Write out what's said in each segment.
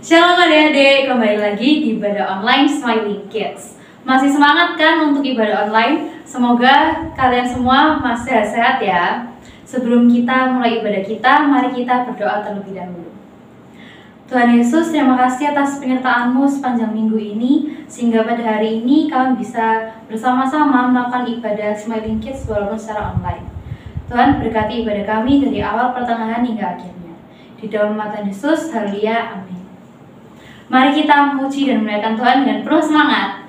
Shalom adik-adik, kembali lagi di ibadah online Smiling Kids. Masih semangat kan untuk ibadah online? Semoga kalian semua masih sehat ya. Sebelum kita mulai ibadah kita, mari kita berdoa terlebih dahulu. Tuhan Yesus, terima kasih atas penyertaan-Mu sepanjang minggu ini, sehingga pada hari ini kami bisa bersama-sama melakukan ibadah Smiling Kids walaupun secara online. Tuhan berkati ibadah kami dari awal pertengahan hingga akhirnya. Di dalam nama Tuhan Yesus, haleluya, amin. Mari kita memuji dan memuliakan Tuhan dengan penuh semangat.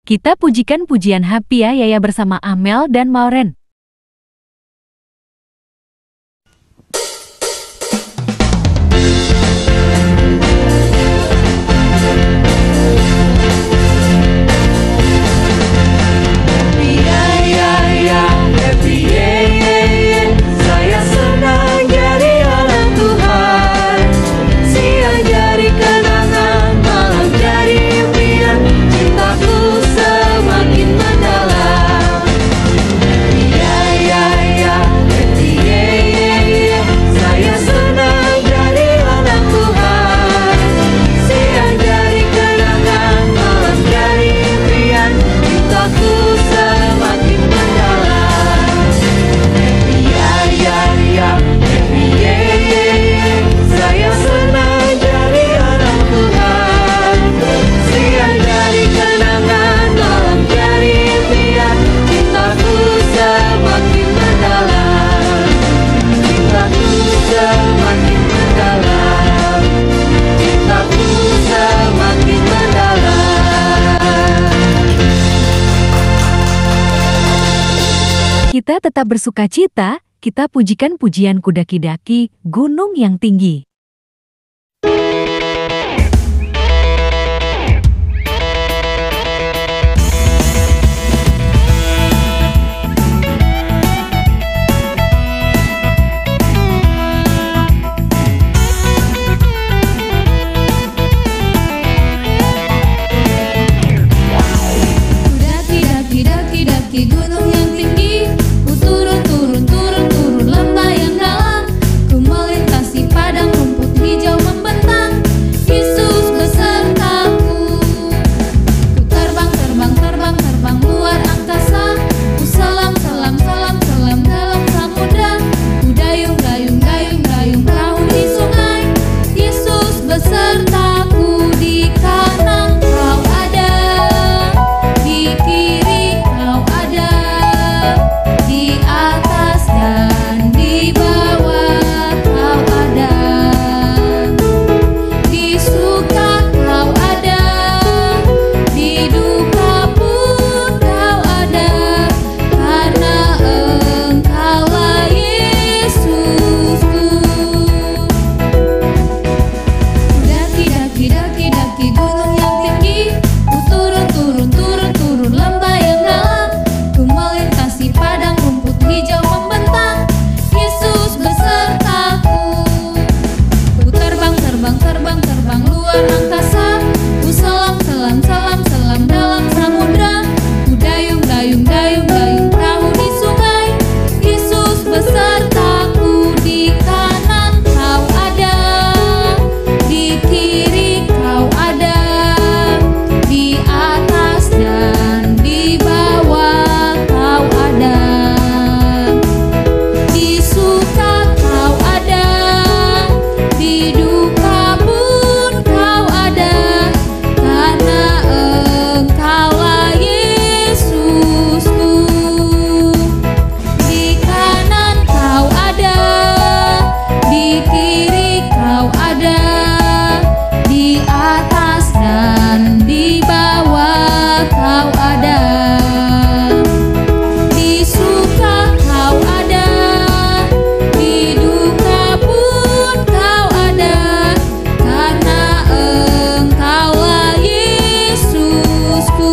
Kita pujikan pujian Happy ya bersama Amel dan Maureen. Kita tetap bersuka cita, kita pujikan pujian kudaki-daki gunung yang tinggi. Daki gunung yang tinggi, ku turun lembah yang dalam, ku melintasi padang rumput hijau membentang, Yesus besertaku. Ku terbang luar angkasa, ku selam dalam samudra, ku dayung perahu di sungai, Yesus besertaku. Di kanan kau ada, di kiri kau ada, di atas dan di bawah kau ada, di suka kau ada, di duka pun kau ada, karena Engkaulah Yesusku. Daki gunung yang tinggi, ku turun lembah yang dalam, ku melintasi padang rumput hijau membentang, Yesus besertaku. Ku terbang luar angkasa, ku selam dalam samudra, ku dayung perahu di sungai, Yesus besertaku. Di kanan kau ada, di kiri kau ada, di atas dan di bawah kau ada, di suka kau ada, di duka pun kau ada, karena Engkaulah Yesusku. Di kanan kau ada, di kiri kau ada, di atas dan di bawah kau ada, di suka kau ada, di duka pun kau ada, karena Engkaulah Yesusku.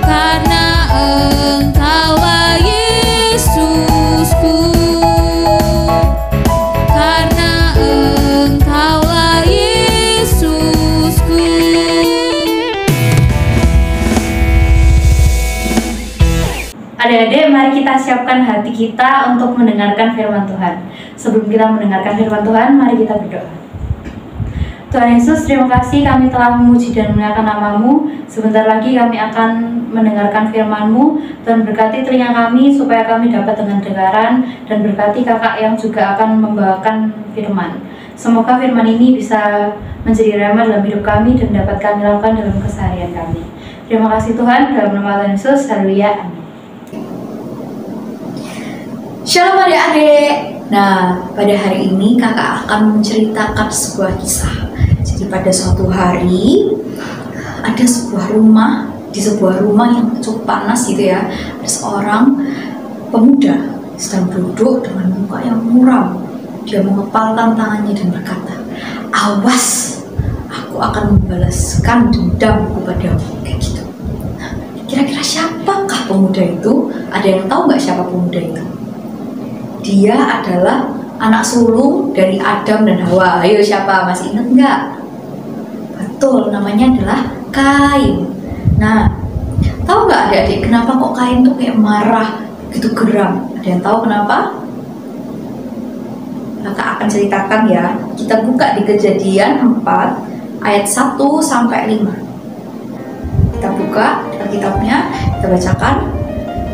Karena Engkaulah Yesusku. Karena Engkaulah Yesusku. Adik-adik, mari kita siapkan hati kita untuk mendengarkan firman Tuhan. Sebelum kita mendengarkan firman Tuhan, mari kita berdoa. Tuhan Yesus, terima kasih kami telah memuji dan memuliakan nama-Mu. Sebentar lagi kami akan mendengarkan firman-Mu. Tuhan berkati telinga kami supaya kami dapat dengan dengaran, dan berkati kakak yang juga akan membawakan firman. Semoga firman ini bisa menjadi rema dalam hidup kami dan dapat kami lakukan dalam keseharian kami. Terima kasih Tuhan, dalam nama Tuhan Yesus, haleluya, amin. Shalom adik-adik. Nah, pada hari ini kakak akan menceritakan sebuah kisah. Jadi pada suatu hari ada sebuah rumah, di sebuah rumah yang cukup panas gitu ya. Ada seorang pemuda sedang duduk dengan muka yang muram. Dia mengepalkan tangannya dan berkata, "Awas, aku akan membalaskan dendamku padamu." Kayak gitu. Nah, kira-kira siapakah pemuda itu? Ada yang tahu nggak siapa pemuda itu? Dia adalah anak sulung dari Adam dan Hawa. Ayo, siapa? Masih ingat nggak? Betul, namanya adalah Kain. Nah, tahu nggak adik-adik kenapa kok Kain tuh kayak marah, gitu geram? Ada yang tahu kenapa? Kakak akan ceritakan ya. Kita buka di Kejadian 4 ayat 1 sampai 5. Kita buka Alkitabnya, kita bacakan.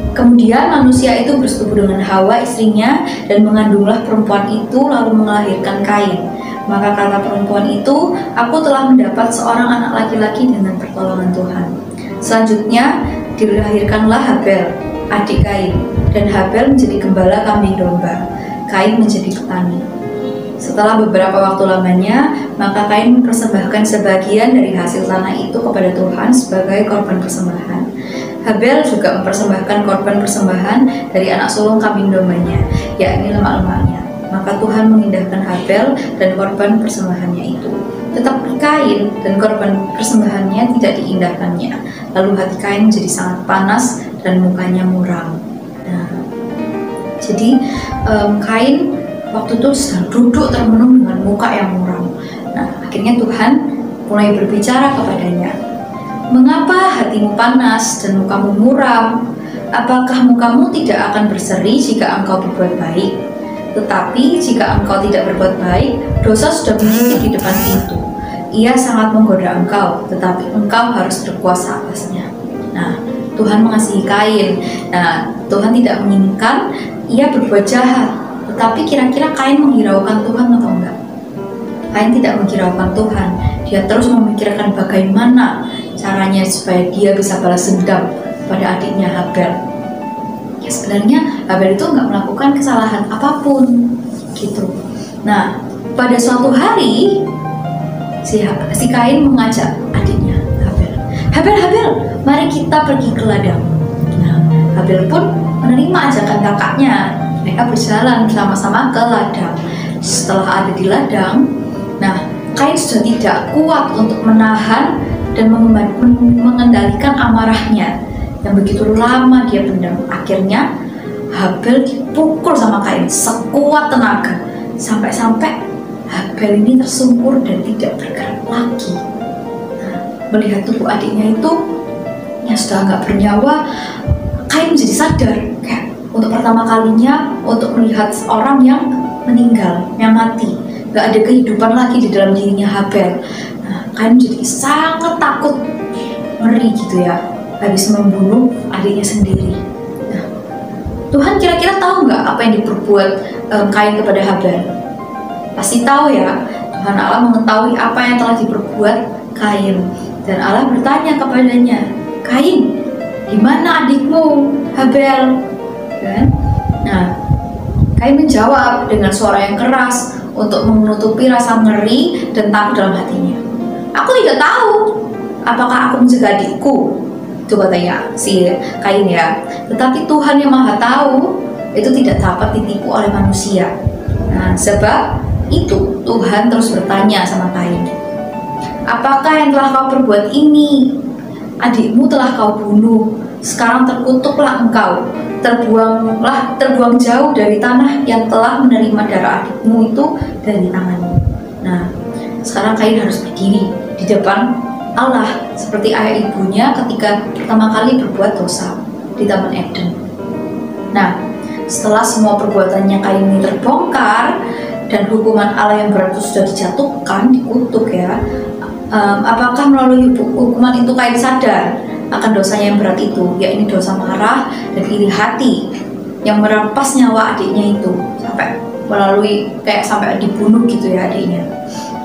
Kemudian manusia itu bersetubuh dengan Hawa istrinya, dan mengandunglah perempuan itu lalu melahirkan Kain. Maka kata perempuan itu, "Aku telah mendapat seorang anak laki-laki dengan pertolongan Tuhan." Selanjutnya dilahirkanlah Habel, adik Kain, dan Habel menjadi gembala kambing domba, Kain menjadi petani. Setelah beberapa waktu lamanya, maka Kain mempersembahkan sebagian dari hasil tanah itu kepada Tuhan sebagai korban persembahan. Habel juga mempersembahkan korban persembahan dari anak sulung kambing dombanya, yakni lemak-lemaknya. Maka Tuhan mengindahkan Habel dan korban persembahannya itu. Tetapi Kain dan korban persembahannya tidak diindahkannya. Lalu hati Kain menjadi sangat panas dan mukanya muram. Nah, jadi Kain waktu itu sedang duduk termenung dengan muka yang muram. Nah, akhirnya Tuhan mulai berbicara kepadanya. Mengapa hatimu panas dan mukamu muram? Apakah mukamu tidak akan berseri jika engkau berbuat baik? Tetapi jika engkau tidak berbuat baik, dosa sudah berdiri di depan pintu. Ia sangat menggoda engkau, tetapi engkau harus berkuasa atasnya. Nah, Tuhan mengasihi Kain. Nah, Tuhan tidak menginginkan ia berbuat jahat. Tetapi kira-kira Kain menghiraukan Tuhan atau enggak? Kain tidak menghiraukan Tuhan. Dia terus memikirkan bagaimana caranya supaya dia bisa balas dendam pada adiknya Habel. Ya sebenarnya Habel itu nggak melakukan kesalahan apapun gitu. Nah, pada suatu hari si Kain mengajak adiknya Habel, mari kita pergi ke ladang. Nah, Habel pun menerima ajakan kakaknya. Mereka berjalan bersama-sama ke ladang. Setelah ada di ladang, nah Kain sudah tidak kuat untuk menahan dan mengendalikan amarahnya yang begitu lama dia pendam. Akhirnya Habel dipukul sama Kain sekuat tenaga sampai-sampai Habel ini tersungkur dan tidak bergerak lagi. Nah, melihat tubuh adiknya itu yang sudah nggak bernyawa, Kain menjadi sadar kayak untuk pertama kalinya untuk melihat orang yang meninggal, yang mati, nggak ada kehidupan lagi di dalam dirinya Habel. Nah, Kain menjadi sangat takut, ngeri gitu ya, habis membunuh adiknya sendiri. Nah, Tuhan kira-kira tahu nggak apa yang diperbuat Kain kepada Habel? Pasti tahu ya. Tuhan Allah mengetahui apa yang telah diperbuat Kain, dan Allah bertanya kepadanya, Kain, di mana adikmu Habel? Kan? Nah, Kain menjawab dengan suara yang keras untuk menutupi rasa ngeri dan takut dalam hatinya. Aku tidak tahu apakah aku mencegah adikku, itu katanya si Kain ya. Tetapi Tuhan yang Maha Tahu itu tidak dapat ditipu oleh manusia. Nah, sebab itu Tuhan terus bertanya sama Kain, apakah yang telah kau perbuat ini? Adikmu telah kau bunuh. Sekarang terkutuklah engkau, terbuang jauh dari tanah yang telah menerima darah adikmu itu dari tanganmu. Nah, sekarang Kain harus berdiri di depan Allah seperti ayah ibunya ketika pertama kali berbuat dosa di Taman Eden. Nah, setelah semua perbuatannya Kain ini terbongkar dan hukuman Allah yang berat itu sudah dijatuhkan, dikutuk ya, apakah melalui hukuman itu Kain sadar akan dosanya yang berat itu, yakni dosa marah dan iri hati yang merampas nyawa adiknya itu sampai melalui kayak sampai dibunuh gitu ya adiknya.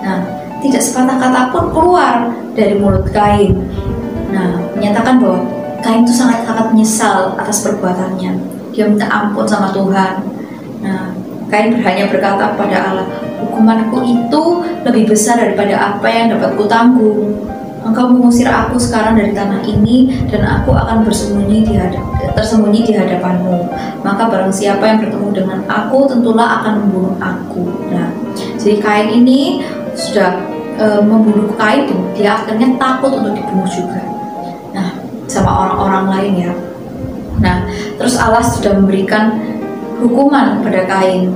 Nah, tidak sepatah kata pun keluar dari mulut Kain. Nah, menyatakan bahwa Kain itu sangat-sangat menyesal atas perbuatannya. Dia minta ampun sama Tuhan. Nah, Kain hanya berkata kepada Allah, hukumanku itu lebih besar daripada apa yang dapat kutanggung. Engkau mengusir aku sekarang dari tanah ini, dan aku akan tersembunyi di hadapanmu. Maka barang siapa yang bertemu dengan aku, tentulah akan membunuh aku. Nah, jadi Kain ini sudah membunuh Kain, dan dia akhirnya takut untuk dibunuh juga. Nah, sama orang-orang lain ya. Nah, terus Allah sudah memberikan hukuman kepada Kain.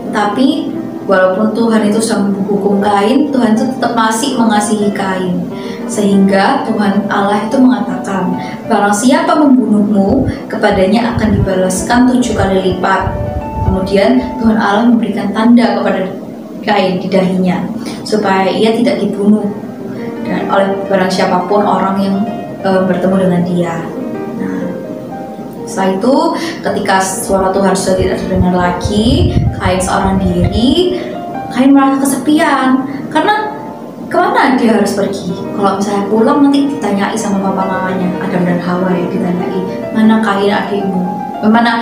Tapi walaupun Tuhan itu sudah menghukum Kain, Tuhan itu tetap masih mengasihi Kain. Sehingga Tuhan Allah itu mengatakan, barang siapa membunuhmu, kepadanya akan dibalaskan 7 kali lipat. Kemudian Tuhan Allah memberikan tanda kepada Kain di dahinya, supaya ia tidak dibunuh dan oleh barang siapapun orang yang bertemu dengan dia. Nah, setelah itu ketika suara Tuhan sudah tidak terdengar lagi, Kain seorang diri, Kain merasa kesepian karena kemana dia harus pergi? Kalau misalnya pulang nanti ditanyai sama papa mamanya, Adam dan Hawa ya, ditanyai mana Kain adikmu, mana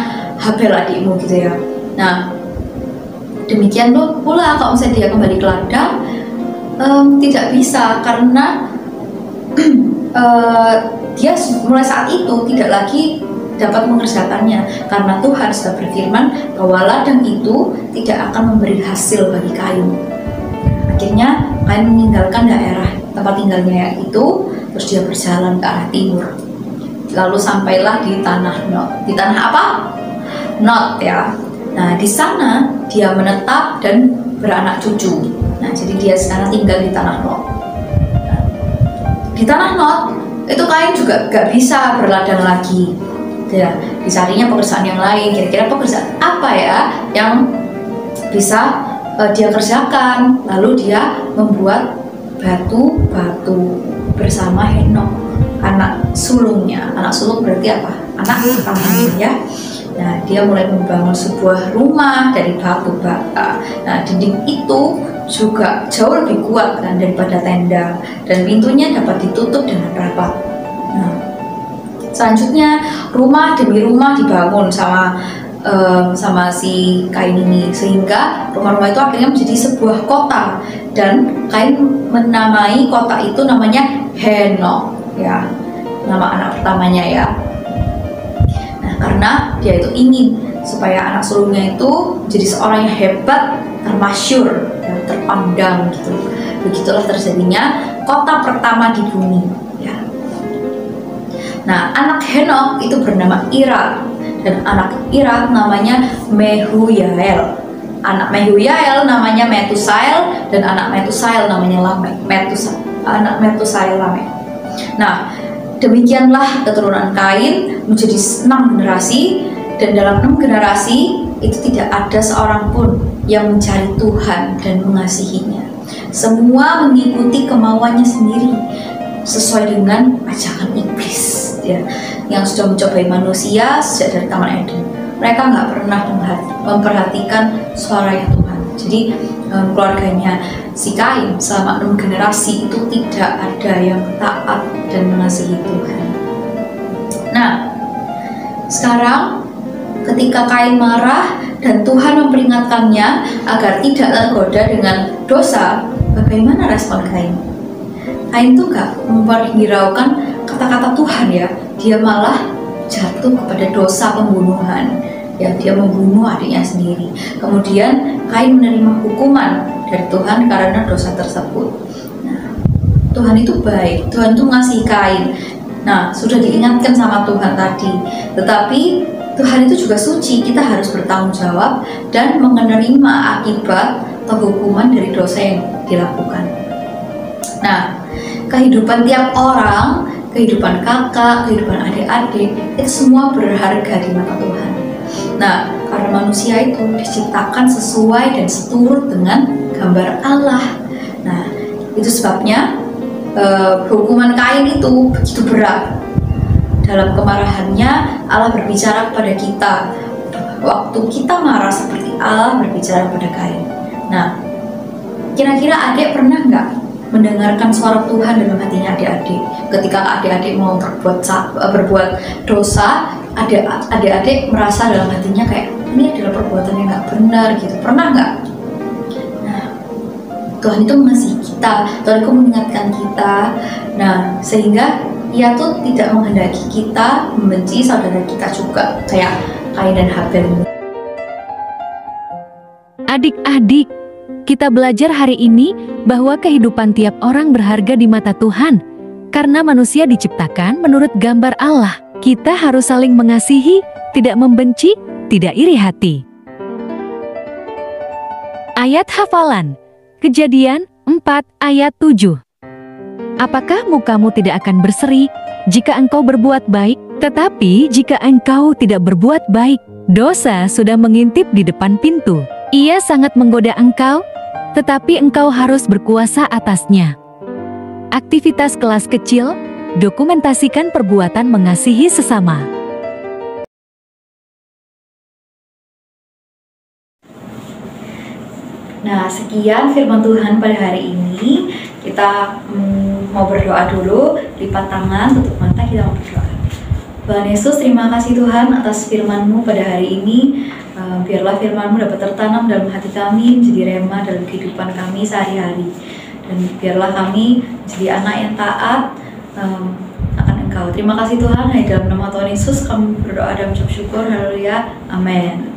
Habel adikmu gitu ya. Nah, demikian pula kalau misalnya dia kembali ke ladang, tidak bisa karena dia mulai saat itu tidak lagi dapat mengerjakannya karena Tuhan sudah berfirman bahwa ladang itu tidak akan memberi hasil bagi Kain. Akhirnya Kain meninggalkan daerah tempat tinggalnya itu, terus dia berjalan ke arah timur. Lalu sampailah di tanah Nod. Di tanah apa? Nod ya. Nah, di sana dia menetap dan beranak cucu. Nah, jadi dia sekarang tinggal di tanah Nod. Nah, di tanah Nod itu Kain juga gak bisa berladang lagi. Ya, dicarinya pekerjaan yang lain. Kira-kira pekerjaan apa ya yang bisa dia kerjakan? Lalu dia membuat batu-batu bersama Henok, anak sulungnya. Anak sulung berarti apa? Anak pertamanya ya. Nah, dia mulai membangun sebuah rumah dari batu bata. Nah, dinding itu juga jauh lebih kuat kan daripada tenda, dan pintunya dapat ditutup dengan rapat. Nah, selanjutnya rumah demi rumah dibangun sama si Kain ini, sehingga rumah-rumah itu akhirnya menjadi sebuah kota, dan Kain menamai kota itu namanya Henok ya, nama anak pertamanya ya. Nah, karena dia itu ingin supaya anak sulungnya itu jadi seorang yang hebat, termasyur, dan terpandang gitu. Begitulah terjadinya kota pertama di bumi ya. Nah, anak Henok itu bernama Irad, dan anak Irad namanya Mehuyael. Anak Mehuyael namanya Metusael, dan anak Metusael namanya Lamek. Anak Metusael Lamek. Nah, demikianlah keturunan Kain menjadi 6 generasi, dan dalam 6 generasi itu tidak ada seorang pun yang mencari Tuhan dan mengasihinya. Semua mengikuti kemauannya sendiri sesuai dengan ajakan iblis ya, yang sudah mencobai manusia sejak dari Taman Eden. Mereka nggak pernah memperhatikan suaranya Tuhan. Jadi keluarganya si Kain selama 6 generasi itu tidak ada yang taat dan mengasihi Tuhan. Nah, sekarang ketika Kain marah dan Tuhan memperingatkannya agar tidak tergoda dengan dosa, bagaimana respon Kain? Kain tuh gak memperhiraukan kata-kata Tuhan ya, dia malah jatuh kepada dosa pembunuhan ya, dia membunuh adiknya sendiri. Kemudian Kain menerima hukuman dari Tuhan karena dosa tersebut. Nah, Tuhan itu baik, Tuhan itu mengasihi Kain. Nah, sudah diingatkan sama Tuhan tadi, tetapi Tuhan itu juga suci, kita harus bertanggung jawab dan menerima akibat atau hukuman dari dosa yang dilakukan. Nah, kehidupan tiap orang, kehidupan kakak, kehidupan adik-adik, itu semua berharga di mata Tuhan. Nah, karena manusia itu diciptakan sesuai dan seturut dengan gambar Allah. Nah, itu sebabnya hukuman Kain itu begitu berat. Dalam kemarahannya, Allah berbicara kepada kita. Waktu kita marah seperti Allah berbicara kepada Kain. Nah, kira-kira adik pernah nggak mendengarkan suara Tuhan dalam hatinya adik-adik? Ketika adik-adik mau berbuat dosa, adik-adik merasa dalam hatinya kayak ini adalah perbuatan yang nggak benar gitu. Pernah nggak? Nah, Tuhan itu mengasihi kita, Tuhan itu mengingatkan kita. Nah, sehingga Ia tuh tidak menghendaki kita membenci saudara kita juga, kayak Kain dan Habel ini. Adik-adik, kita belajar hari ini bahwa kehidupan tiap orang berharga di mata Tuhan. Karena manusia diciptakan menurut gambar Allah, kita harus saling mengasihi, tidak membenci, tidak iri hati. Ayat hafalan, Kejadian 4 ayat 7. Apakah mukamu tidak akan berseri jika engkau berbuat baik? Tetapi jika engkau tidak berbuat baik, dosa sudah mengintip di depan pintu. Ia sangat menggoda engkau, tetapi engkau harus berkuasa atasnya. Aktivitas kelas kecil, dokumentasikan perbuatan mengasihi sesama. Nah, sekian firman Tuhan pada hari ini. Kita mau berdoa dulu, lipat tangan, tutup mata, kita mau berdoa. Tuhan Yesus, terima kasih Tuhan atas firman-Mu pada hari ini. Biarlah firman-Mu dapat tertanam dalam hati kami, menjadi rema dalam kehidupan kami sehari-hari. Dan biarlah kami menjadi anak yang taat, akan Engkau. Terima kasih Tuhan, hanya dalam nama Tuhan Yesus kami berdoa dan mengucap syukur. Haleluya, amin.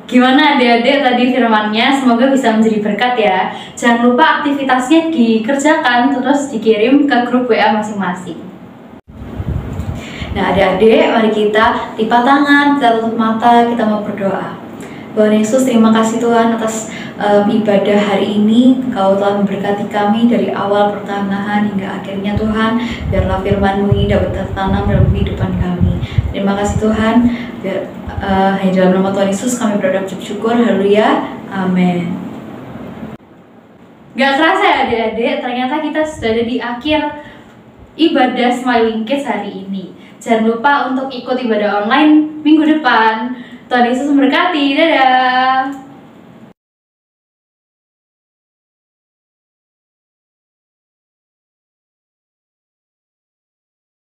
Gimana adik-adik tadi firmannya? Semoga bisa menjadi berkat ya. Jangan lupa aktivitasnya dikerjakan terus dikirim ke grup WA masing-masing. Nah adik-adik, mari kita lipat tangan, kita tutup mata, kita mau berdoa. Tuhan Yesus, terima kasih Tuhan atas ibadah hari ini. Engkau telah memberkati kami dari awal pertengahan hingga akhirnya Tuhan. Biarlah firman-Mu ini dapat tertanam dalam kehidupan kami. Terima kasih Tuhan. Hanya dalam nama Tuhan Yesus kami berdoa dan syukur. Haleluya, amin. Gak kerasa ya adik-adik, ternyata kita sudah ada di akhir ibadah Smiling Kids hari ini. Jangan lupa untuk ikut ibadah online minggu depan. Tuhan Yesus memberkati. Dadah.